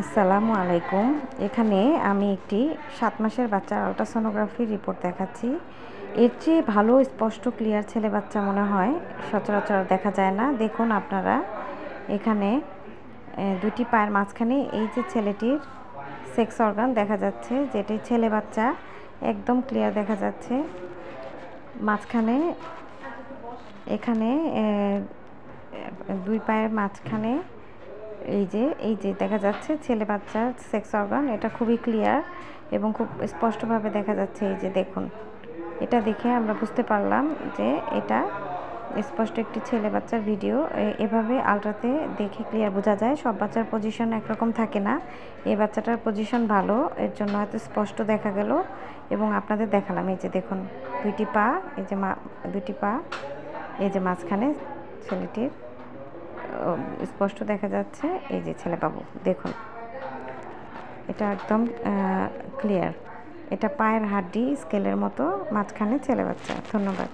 আসসালামু আলাইকুম। এখানে আমি একটি 7 মাসের বাচ্চার আল্ট্রাসোনোগ্রাফি রিপোর্ট দেখাচ্ছি। এর চেয়ে ভালো স্পষ্ট ক্লিয়ার ছেলে বাচ্চা মনে হয় সচরাচর দেখা যায় না। দেখুন আপনারা এখানে দুটি পায়ের মাঝখানে এই যে ছেলেটির সেক্স অর্গান দেখা যাচ্ছে, যেটি ছেলে বাচ্চা একদম ক্লিয়ার দেখা যাচ্ছে। মাঝখানে এখানে দুই পায়ের মাঝখানে এই যে দেখা যাচ্ছে ছেলে বাচ্চার সেক্স অর্গান, এটা খুবই ক্লিয়ার এবং খুব স্পষ্টভাবে দেখা যাচ্ছে। এই যে দেখুন, এটা দেখে আমরা বুঝতে পারলাম যে এটা স্পষ্ট একটি ছেলে বাচ্চার ভিডিও। এভাবে আলট্রাতে দেখে ক্লিয়ার বোঝা যায়। সব বাচ্চার পজিশন একরকম থাকে না, এই বাচ্চাটার পজিশন ভালো, এর জন্য হয়তো স্পষ্ট দেখা গেল এবং আপনাদের দেখালাম। এই যে দেখুন দুইটি পা, এই যে দুটি পা, এই যে মাঝখানে ছেলেটির স্পষ্ট দেখা যাচ্ছে। এই যে ছেলে বাবু দেখুন, এটা একদম ক্লিয়ার। এটা পায়ের হাড্ডি স্কেলের মতো, মাঝখানে ছেলে বাচ্চা। ধন্যবাদ।